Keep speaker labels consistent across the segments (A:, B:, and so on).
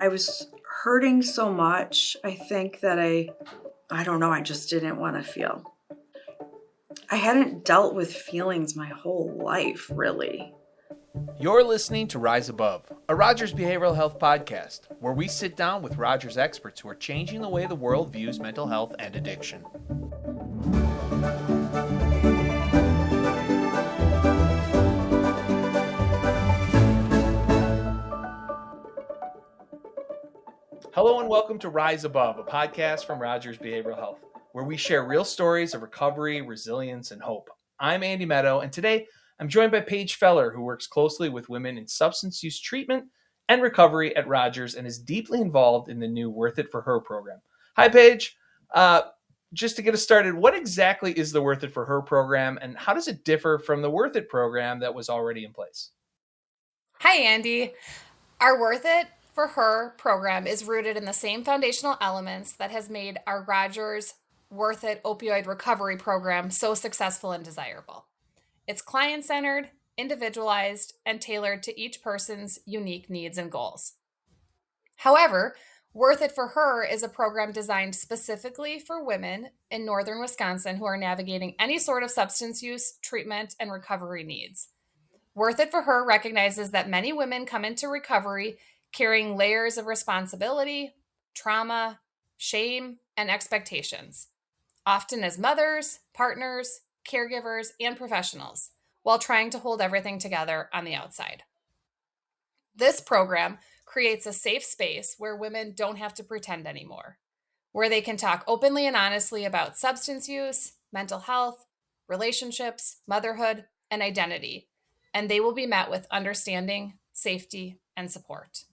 A: I was hurting so much. I think that I don't know, I just didn't want to feel. I hadn't dealt with feelings my whole life, really.
B: You're listening to Rise Above, a Rogers Behavioral Health podcast, where we sit down with Rogers experts who are changing the way the world views mental health and addiction. Hello and welcome to Rise Above, a podcast from Rogers Behavioral Health, where we share real stories of recovery, resilience, and hope. I'm Andy Meadow, and today I'm joined by Paige Feller, who works closely with women in substance use treatment and recovery at Rogers and is deeply involved in the new Worth It For Her program. Hi, Paige. Just to get us started, what exactly is the Worth It For Her program, and how does it differ from the Worth It program that was already in place?
C: Hi, Andy. Our Worth It For Her program is rooted in the same foundational elements that has made our Rogers Worth It opioid recovery program so successful and desirable. It's client-centered, individualized, and tailored to each person's unique needs and goals. However, Worth It For Her is a program designed specifically for women in northern Wisconsin who are navigating any sort of substance use, treatment, and recovery needs. Worth It For Her recognizes that many women come into recovery carrying layers of responsibility, trauma, shame, and expectations, often as mothers, partners, caregivers, and professionals, while trying to hold everything together on the outside. This program creates a safe space where women don't have to pretend anymore, where they can talk openly and honestly about substance use, mental health, relationships, motherhood, and identity, and they will be met with understanding, safety, and support.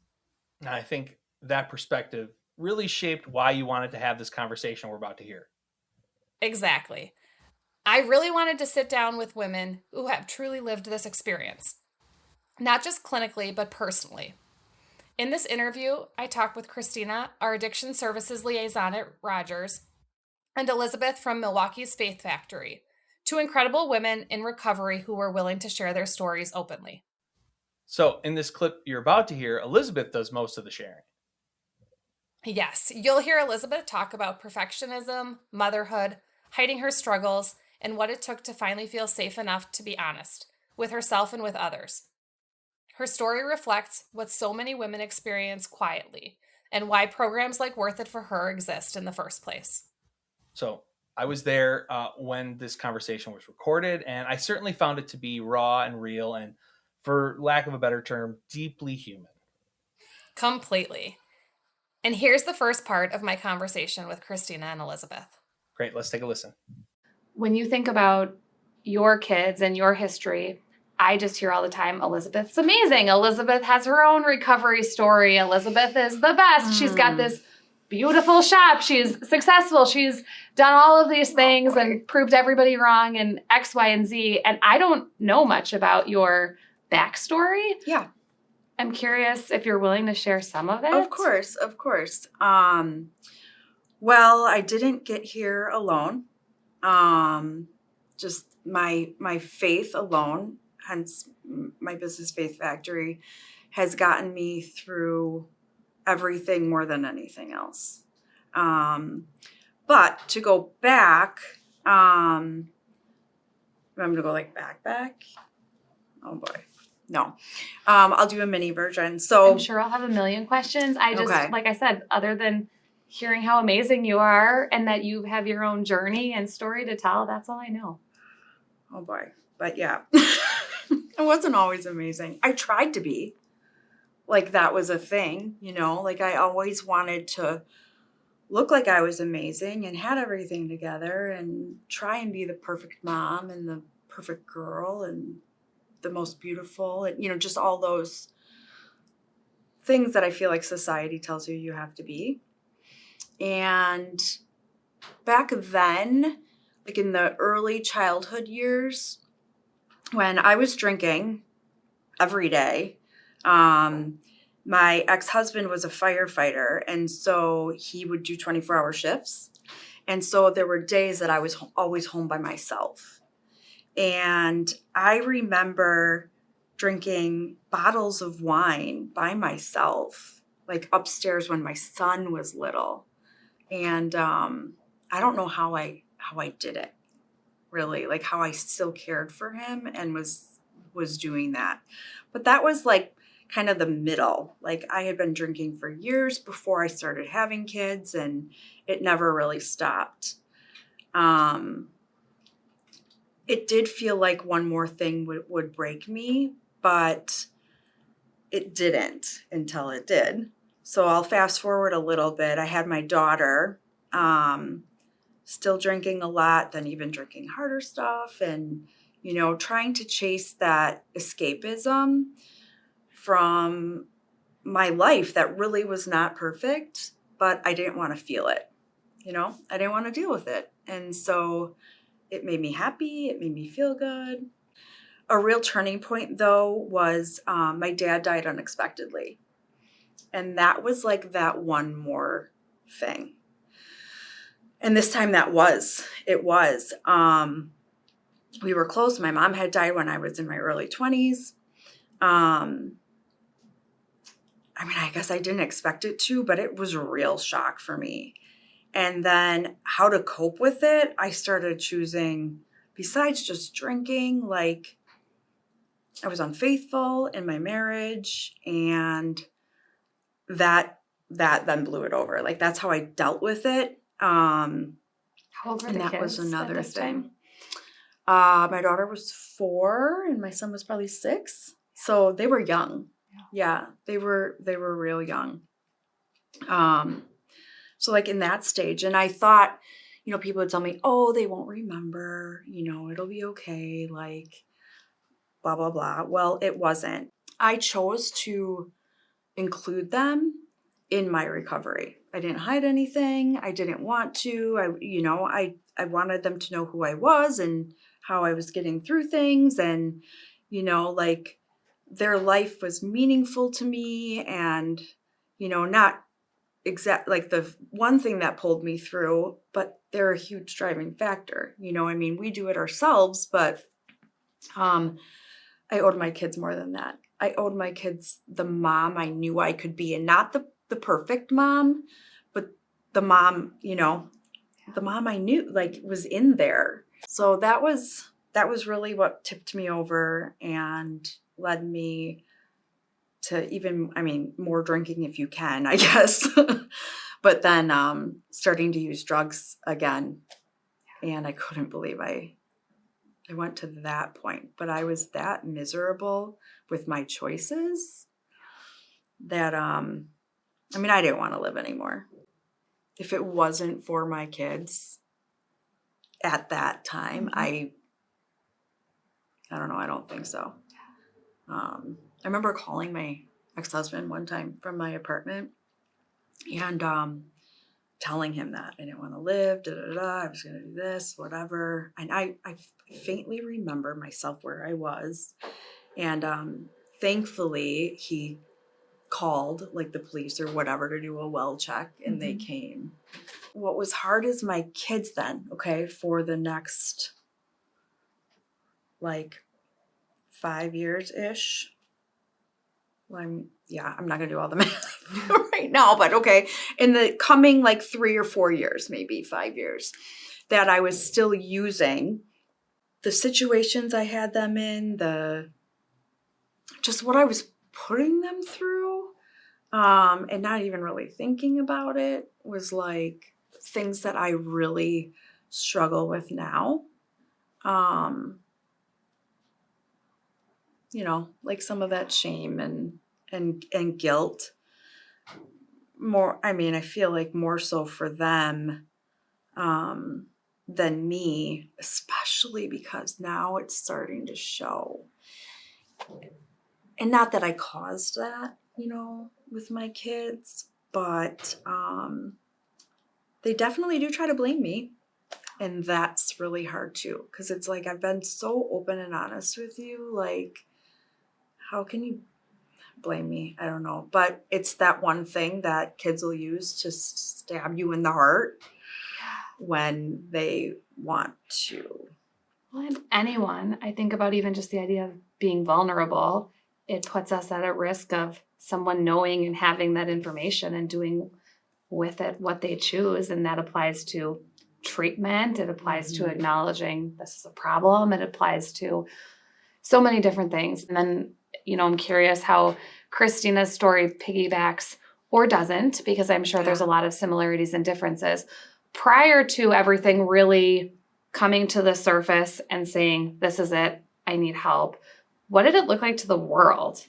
B: And I think that perspective really shaped why you wanted to have this conversation we're about to hear.
C: Exactly. I really wanted to sit down with women who have truly lived this experience, not just clinically, but personally. In this interview, I talked with Christina, our addiction services liaison at Rogers, and Elizabeth from Milwaukee's Faith Factory, two incredible women in recovery who were willing to share their stories openly.
B: So in this clip you're about to hear, Elizabeth does most of the sharing.
C: Yes, you'll hear Elizabeth talk about perfectionism, motherhood, hiding her struggles, and what it took to finally feel safe enough to be honest with herself and with others. Her story reflects what so many women experience quietly and why programs like Worth It For Her exist in the first place.
B: So I was there when this conversation was recorded, and I certainly found it to be raw and real and, for lack of a better term, deeply human.
C: Completely. And here's the first part of my conversation with Christina and Elizabeth.
B: Great, let's take a listen.
D: When you think about your kids and your history, I just hear all the time, Elizabeth's amazing. Elizabeth has her own recovery story. Elizabeth is the best. She's got this beautiful shop. She's successful. She's done all of these things and proved everybody wrong and X, Y, and Z. And I don't know much about your backstory.
A: Yeah.
D: I'm curious if you're willing to share some of it.
A: Of course. Well, I didn't get here alone. Just my faith alone, hence my business Faith Factory, has gotten me through everything more than anything else. But to go back, I'm going to go like back. Oh boy. No. I'll do a mini version. So
D: I'm sure I'll have a million questions. I just,
A: Okay.
D: like I said, other than hearing how amazing you are and that you have your own journey and story to tell, that's all I know.
A: Oh boy. But yeah, it wasn't always amazing. I tried to be. Like that was a thing, like I always wanted to look like I was amazing and had everything together and try and be the perfect mom and the perfect girl and the most beautiful and, just all those things that I feel like society tells you you have to be. And back then, like in the early childhood years, when I was drinking every day, my ex-husband was a firefighter, and so he would do 24-hour shifts. And so there were days that I was always home by myself. And I remember drinking bottles of wine by myself like upstairs when my son was little. And I don't know how I did it, really, like how I still cared for him and was doing that. But that was like kind of the middle. Like I had been drinking for years before I started having kids, and it never really stopped. It did feel like one more thing would break me, but it didn't until it did. So I'll fast forward a little bit. I had my daughter, still drinking a lot, then even drinking harder stuff, and, you know, trying to chase that escapism from my life that really was not perfect, but I didn't want to feel it. You know, I didn't want to deal with it. And so it made me happy. It made me feel good. A real turning point, though, was my dad died unexpectedly. And that was like that one more thing. And this time it was. We were close. My mom had died when I was in my early 20s. I mean, I guess I didn't expect it to, but it was a real shock for me. And then how to cope with it, I started choosing, besides just drinking, like I was unfaithful in my marriage, and that then blew it over. Like that's how I dealt with it.
D: How old were
A: And
D: the
A: that
D: kids
A: was another
D: at this
A: thing.
D: time?
A: My daughter was 4 and my son was probably 6. So they were young. Yeah, they were real young. So like in that stage, and I thought, you know, people would tell me, oh, they won't remember, you know, it'll be okay, like blah, blah, blah. Well, it wasn't. I chose to include them in my recovery. I didn't hide anything. I didn't want to. I wanted them to know who I was and how I was getting through things, and, you know, like their life was meaningful to me, and, you know, not exact like the one thing that pulled me through, but they're a huge driving factor. You know, I mean, we do it ourselves, but I owed my kids more than that. I owed my kids the mom I knew I could be, and not the perfect mom, but the mom, you know, the mom I knew, like, was in there. So that was really what tipped me over and led me to even, I mean, more drinking if you can, I guess. But then starting to use drugs again. And I couldn't believe I went to that point. But I was that miserable with my choices that, I mean, I didn't want to live anymore. If it wasn't for my kids at that time, I don't know, I don't think so. I remember calling my ex-husband one time from my apartment and telling him that I didn't want to live, I was going to do this, whatever. And I faintly remember myself where I was. And thankfully, he called like the police or whatever to do a well check, and they came. What was hard is my kids then, okay, for the next like 5 years-ish. I'm not gonna do all the math right now, but okay. In the coming like 3 or 4 years, maybe 5 years, that I was still using the situations I had them in, just what I was putting them through, and not even really thinking about it, was like things that I really struggle with now. You know, like some of that shame and guilt. More, I mean, I feel like more so for them than me, especially because now it's starting to show. And not that I caused that, you know, with my kids, but they definitely do try to blame me. And that's really hard too, because it's like I've been so open and honest with you. Like, how can you blame me? I don't know. But it's that one thing that kids will use to stab you in the heart when they want to.
D: Well, and anyone, I think about even just the idea of being vulnerable, it puts us at a risk of someone knowing and having that information and doing with it what they choose. And that applies to treatment. It applies to acknowledging this is a problem. It applies to so many different things. And then, I'm curious how Christina's story piggybacks or doesn't, because I'm sure there's a lot of similarities and differences. Prior to everything really coming to the surface and saying, this is it, I need help, what did it look like to the world?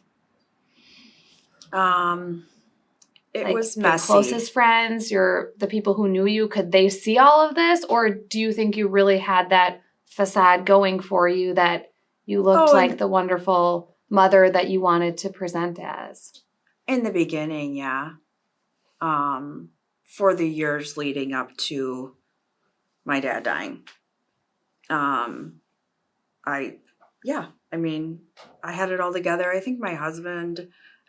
A: It was
D: Your
A: messy.
D: closest friends, the people who knew you, could they see all of this? Or do you think you really had that facade going for you that you looked like the wonderful mother that you wanted to present as?
A: In the beginning, yeah. For the years leading up to my dad dying. I had it all together. I think my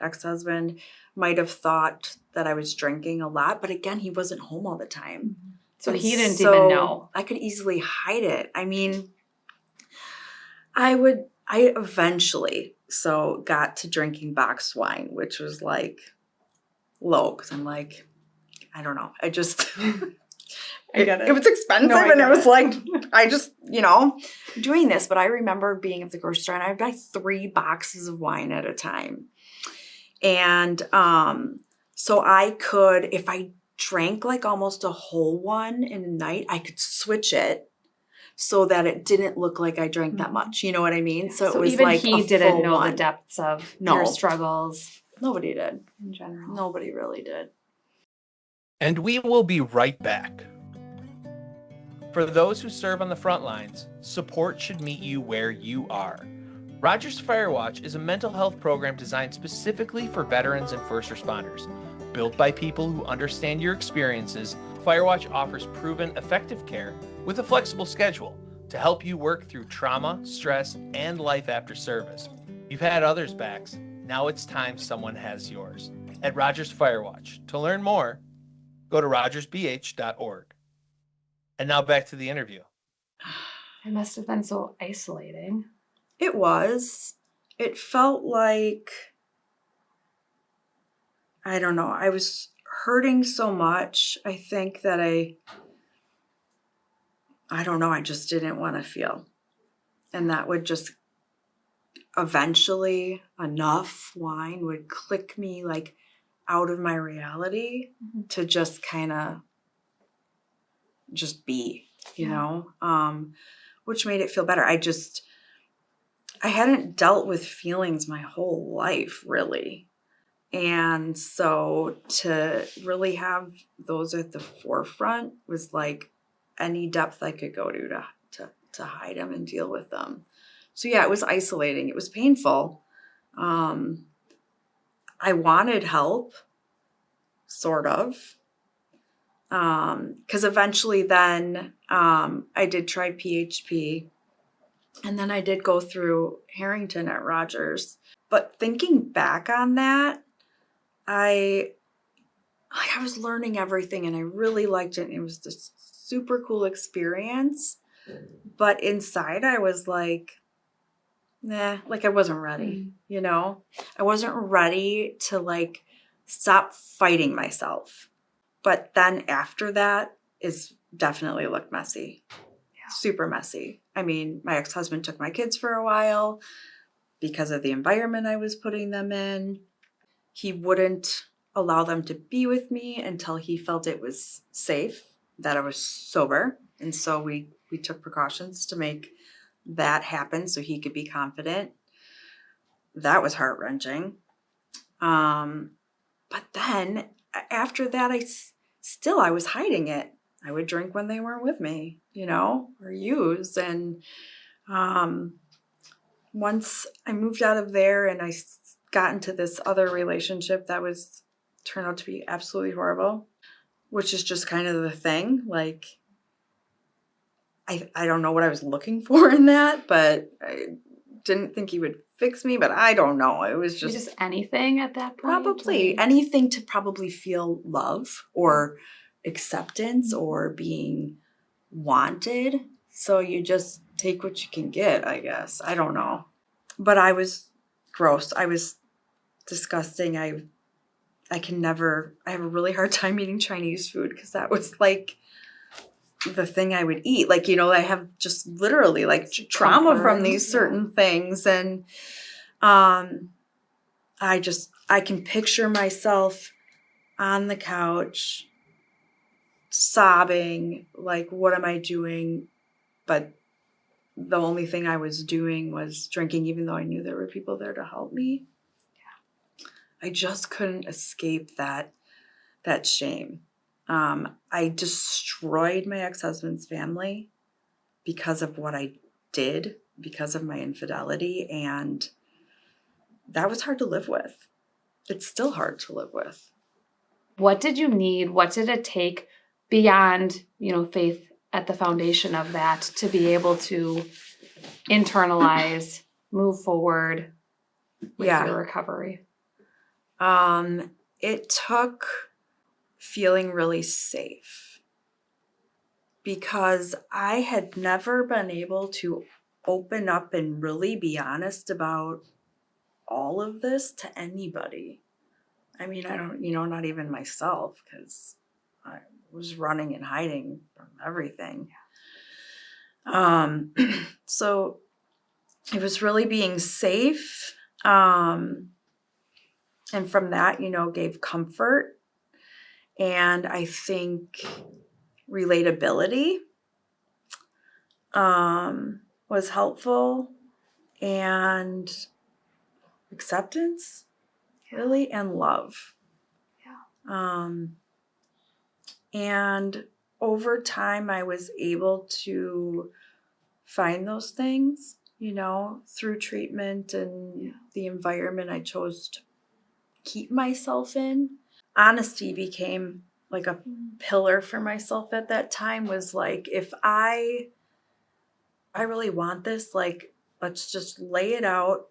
A: ex-husband, might have thought that I was drinking a lot, but again, he wasn't home all the time.
D: So he didn't even know.
A: I could easily hide it. I mean, I eventually got to drinking boxed wine, which was like low, because I'm like, I don't know. I just,
D: I get it.
A: It was expensive,
D: No,
A: and it was like, I just, doing this. But I remember being at the grocery store, and I'd buy 3 boxes of wine at a time. And so I could, if I drank like almost a whole one in a night, I could switch it so that it didn't look like I drank that much. You know what I mean? So it was
D: even
A: like
D: he didn't know the depths of your struggles.
A: Nobody did.
D: In general.
A: Nobody really did.
B: And we will be right back. For those who serve on the front lines, support should meet you where you are. Rogers Firewatch is a mental health program designed specifically for veterans and first responders. Built by people who understand your experiences, Firewatch offers proven, effective care with a flexible schedule to help you work through trauma, stress, and life after service. You've had others' backs. Now it's time someone has yours. At Rogers Firewatch. To learn more, go to rogersbh.org. And now back to the interview.
D: It must have been so isolating.
A: It was. It felt like, I don't know, I was hurting so much. I think that I don't know, I just didn't want to feel. And that would just eventually, enough wine would click me like out of my reality to just kind of just be, which made it feel better. I hadn't dealt with feelings my whole life, really. And so to really have those at the forefront was like any depth I could go to hide them and deal with them. So yeah, it was isolating. It was painful. I wanted help, sort of. Because eventually then I did try PHP. And then I did go through Harrington at Rogers. But thinking back on that, I was learning everything and I really liked it. It was this super cool experience. But inside I was like, nah, like I wasn't ready, I wasn't ready to like stop fighting myself. But then after that is definitely looked messy. Super messy. I mean, my ex-husband took my kids for a while because of the environment I was putting them in. He wouldn't allow them to be with me until he felt it was safe, that I was sober. And so we took precautions to make that happen so he could be confident. That was heart-wrenching. But then after that, I was hiding it. I would drink when they weren't with me, or use. And once I moved out of there and I got into this other relationship that turned out to be absolutely horrible, which is just kind of the thing. Like, I don't know what I was looking for in that, but I didn't think he would fix me, but I don't know. It was just
D: anything at that point?
A: Probably anything to probably feel love or acceptance or being wanted. So you just take what you can get, I guess. I don't know. But I was gross. I was disgusting. I have a really hard time eating Chinese food because that was like the thing I would eat. Like, I have just literally like trauma from these certain things. And I can picture myself on the couch sobbing, like, what am I doing? But the only thing I was doing was drinking, even though I knew there were people there to help me. I just couldn't escape that shame. I destroyed my ex-husband's family because of what I did, because of my infidelity, and that was hard to live with. It's still hard to live with.
D: What did you need? What did it take beyond, faith at the foundation of that to be able to internalize, move forward with your recovery?
A: It took feeling really safe because I had never been able to open up and really be honest about all of this to anybody. I mean, I don't, not even myself, because I was running and hiding from everything. So it was really being safe. And from that, gave comfort. And I think relatability was helpful, and acceptance, really, and love. And over time, I was able to find those things, through treatment and the environment I chose to keep myself in. Honesty became like a pillar for myself at that time. Was like, if I really want this, like, let's just lay it out,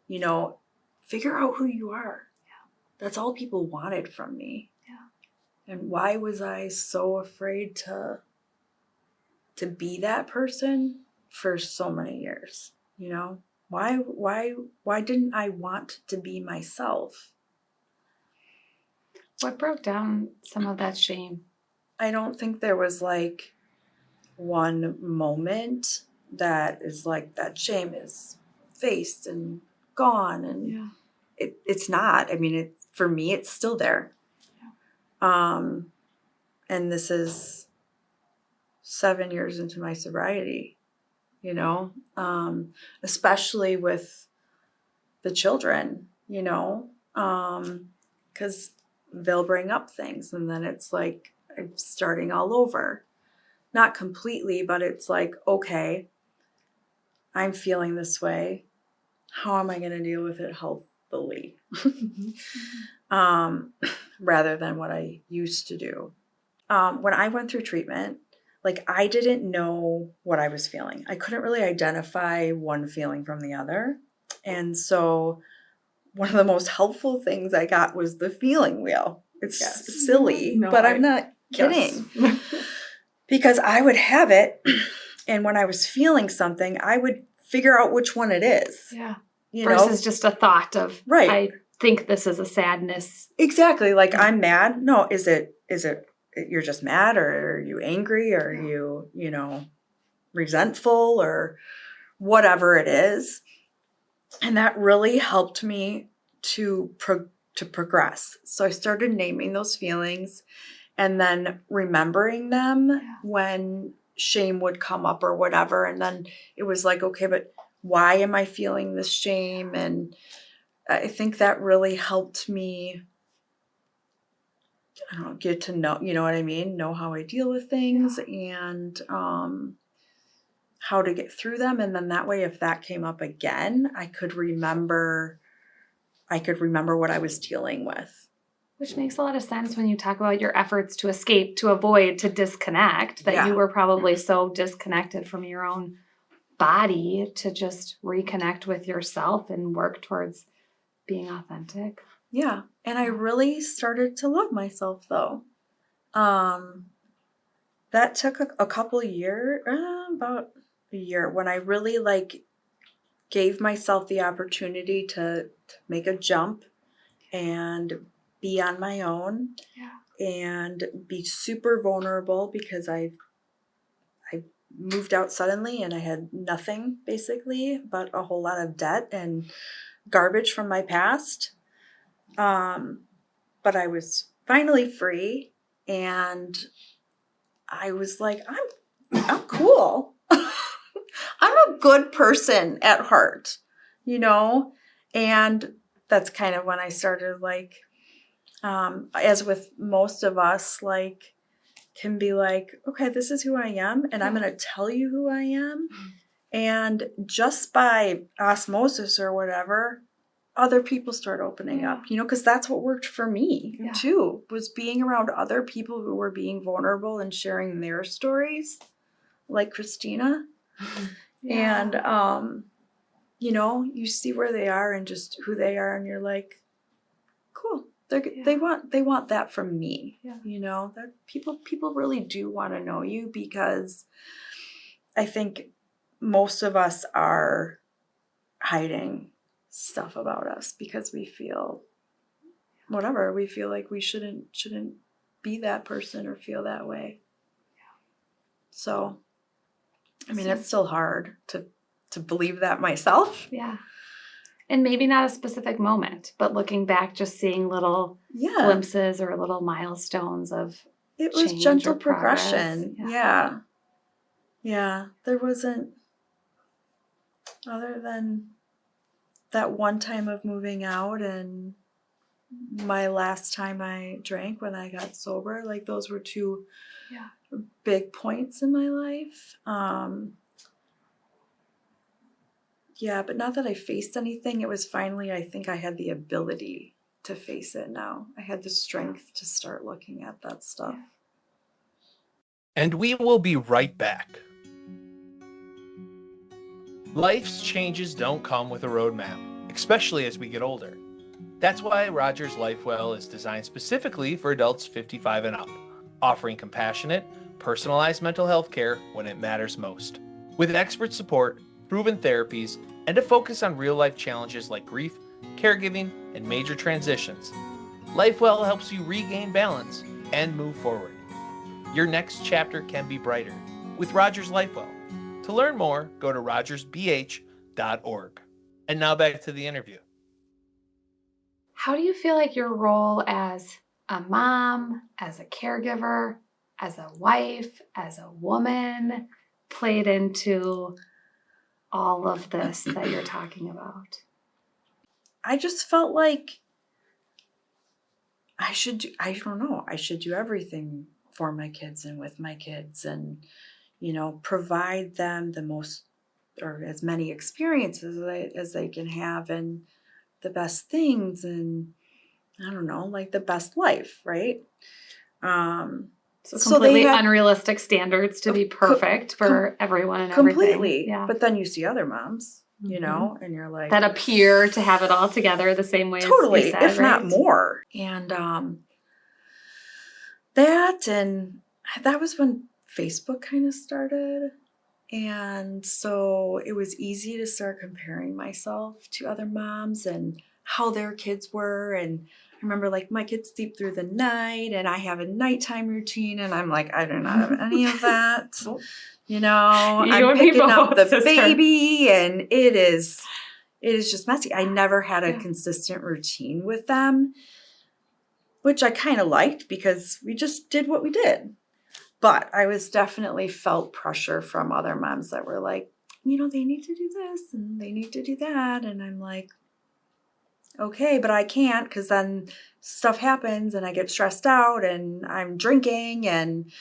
A: figure out who you are. That's all people wanted from me. And why was I so afraid to be that person for so many years? Why didn't I want to be myself?
D: What broke down some of that shame?
A: I don't think there was like one moment that is like that shame is faced and gone, and it's not. I mean, for me, it's still there. And this is 7 years into my sobriety, especially with the children, because they'll bring up things, and then it's like I'm starting all over. Not completely, but it's like, okay, I'm feeling this way. How am I going to deal with it healthily? Rather than what I used to do. When I went through treatment, like, I didn't know what I was feeling. I couldn't really identify one feeling from the other. And so one of the most helpful things I got was the feeling wheel. It's silly, but I'm not kidding. Yes. Because I would have it, and when I was feeling something, I would figure out which one it is.
D: Yeah. Versus just a thought of,
A: right.
D: I think this is a sadness.
A: Exactly. Like, I'm mad. No, is it you're just mad, or are you angry, or are you, resentful, or whatever it is. And that really helped me to progress. So I started naming those feelings and then remembering them when shame would come up or whatever. And then it was like, okay, but why am I feeling this shame? And I think that really helped me, get to know, what I mean? Know how I deal with things and how to get through them. And then that way, if that came up again, I could remember what I was dealing with.
D: Which makes a lot of sense when you talk about your efforts to escape, to avoid, to disconnect, that you were probably so disconnected from your own body to just reconnect with yourself and work towards being authentic.
A: Yeah. And I really started to love myself, though. That took a couple years, about a year, when I really gave myself the opportunity to make a jump and be on my own and be super vulnerable because I moved out suddenly and I had nothing basically but a whole lot of debt and garbage from my past. But I was finally free and I was like, I'm cool. I'm a good person at heart, you know? And that's kind of when I started like, as with most of us, like, can be like, okay, this is who I am, and I'm going to tell you who I am. And just by osmosis or whatever, other people start opening up, you know, because that's what worked for me too, was being around other people who were being vulnerable and sharing their stories, like Christina. And, you know, you see where they are and just who they are, and you're like, cool. They want that from me, you know, that people really do want to know you, because I think most of us are hiding stuff about us because we feel whatever, we feel like we shouldn't be that person or feel that way. So, I mean, it's still hard to believe that myself.
D: Yeah. And maybe not a specific moment, but looking back, just seeing little glimpses or little milestones of
A: it was gentle progression. Yeah. There wasn't, other than that one time of moving out and my last time I drank when I got sober, like those were two big points in my life. But not that I faced anything. It was finally, I think I had the ability to face it now. I had the strength to start looking at that stuff.
B: And we will be right back. Life's changes don't come with a roadmap, especially as we get older. That's why Rogers LifeWell is designed specifically for adults 55 and up, offering compassionate, personalized mental health care when it matters most. With expert support, proven therapies, and a focus on real-life challenges like grief, caregiving, and major transitions, LifeWell helps you regain balance and move forward. Your next chapter can be brighter with Rogers LifeWell. To learn more, go to rogersbh.org. And now back to the interview.
D: How do you feel like your role as a mom, as a caregiver, as a wife, as a woman played into all of this that you're talking about?
A: I just felt like I should do everything for my kids and with my kids, and, you know, provide them the most or as many experiences as they can have, and the best things, and I don't know, like the best life, right?
D: So completely unrealistic standards to be perfect for everyone and everything.
A: Completely. Yeah. But then you see other moms, you know, and you're like,
D: that appear to have it all together the same way
A: totally,
D: as you said,
A: if not more. And that was when Facebook kind of started. And so it was easy to start comparing myself to other moms and how their kids were. And I remember, like, my kids sleep through the night and I have a nighttime routine, and I'm like, I do not have any of that. You know, I'm picking up the baby, and it is just messy. I never had a consistent routine with them, which I kind of liked because we just did what we did. But I was definitely felt pressure from other moms that were like, you know, they need to do this and they need to do that. And I'm like, okay, but I can't, because then stuff happens and I get stressed out and I'm drinking and,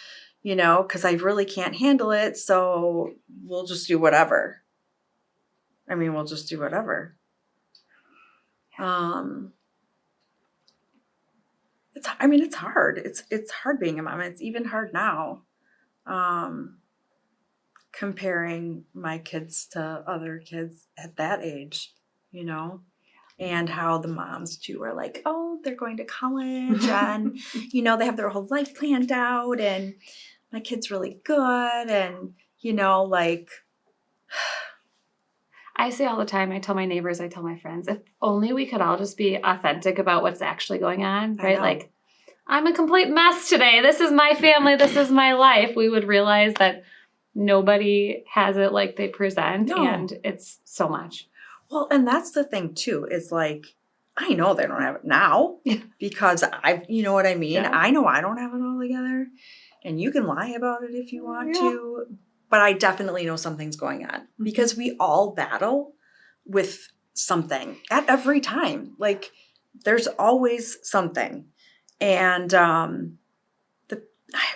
A: you know, because I really can't handle it. So we'll just do whatever. We'll just do whatever. It's hard. It's hard being a mom. It's even hard now. Comparing my kids to other kids at that age, you know, and how the moms too are like, oh, they're going to college and, you know, they have their whole life planned out, and my kid's really good. And, you know, like,
D: I say all the time, I tell my neighbors, I tell my friends, if only we could all just be authentic about what's actually going on,
A: I
D: right?
A: know.
D: Like, I'm a complete mess today. This is my family. This is my life. We would realize that nobody has it like they present,
A: No.
D: and it's so much.
A: Well, and that's the thing too, is like, I know they don't have it now because you know what I mean?
D: Yeah.
A: I know I don't have it all together, and you can lie about it if you want
D: Yeah.
A: to, but I definitely know something's going on because we all battle with something at every time. Like, there's always something. And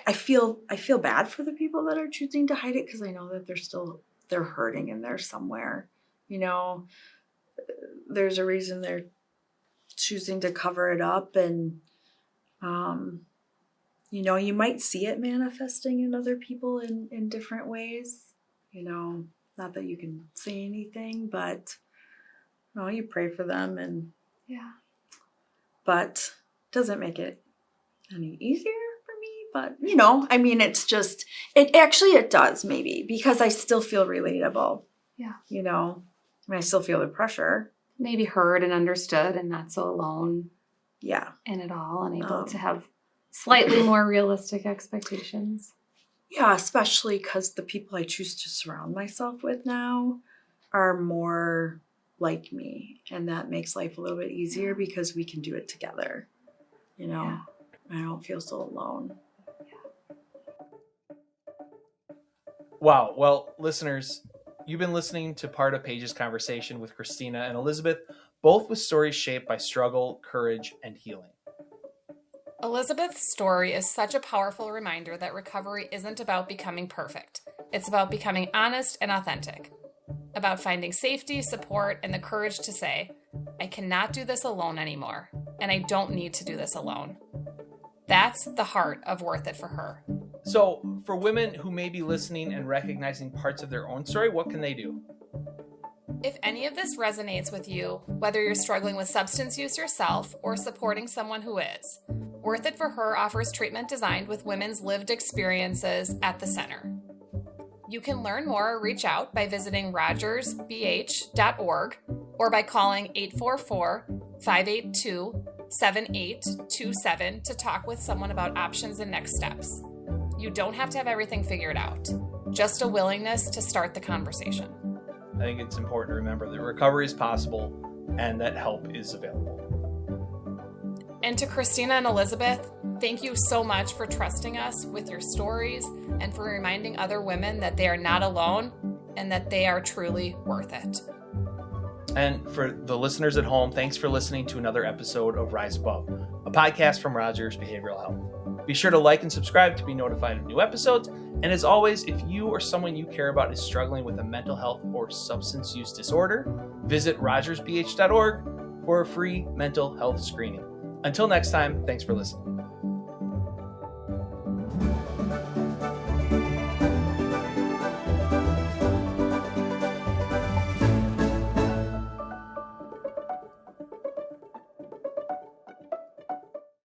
A: I feel bad for the people that are choosing to hide it because I know that they're hurting in there somewhere. You know, there's a reason they're choosing to cover it up, and you know, you might see it manifesting in other people in different ways. You know, not that you can say anything, but you pray for them, and but it doesn't make it any easier for me. But you know, I mean, it's just it does maybe because I still feel relatable.
D: Yeah.
A: You know, I mean, I still feel the pressure.
D: Maybe heard and understood and not so alone
A: Yeah.
D: in it all, and able to have slightly more realistic expectations.
A: Yeah, especially because the people I choose to surround myself with now are more like me, and that makes life a little bit easier because we can do it together. You know, I don't feel so alone.
B: Wow. Well, listeners, you've been listening to part of Paige's conversation with Christina and Elizabeth, both with stories shaped by struggle, courage, and healing.
C: Elizabeth's story is such a powerful reminder that recovery isn't about becoming perfect. It's about becoming honest and authentic. About finding safety, support, and the courage to say, I cannot do this alone anymore, and I don't need to do this alone. That's the heart of Worth It for her.
B: So, for women who may be listening and recognizing parts of their own story, what can they do?
C: If any of this resonates with you, whether you're struggling with substance use yourself or supporting someone who is, Worth It for Her offers treatment designed with women's lived experiences at the center. You can learn more or reach out by visiting rogersbh.org or by calling 844-582-7827 to talk with someone about options and next steps. You don't have to have everything figured out, just a willingness to start the conversation.
B: I think it's important to remember that recovery is possible and that help is available.
C: And to Christina and Elizabeth, thank you so much for trusting us with your stories and for reminding other women that they are not alone and that they are truly worth it.
B: And for the listeners at home, thanks for listening to another episode of Rise Above, a podcast from Rogers Behavioral Health. Be sure to like and subscribe to be notified of new episodes. And as always, if you or someone you care about is struggling with a mental health or substance use disorder, visit rogersbh.org for a free mental health screening. Until next time, thanks for listening.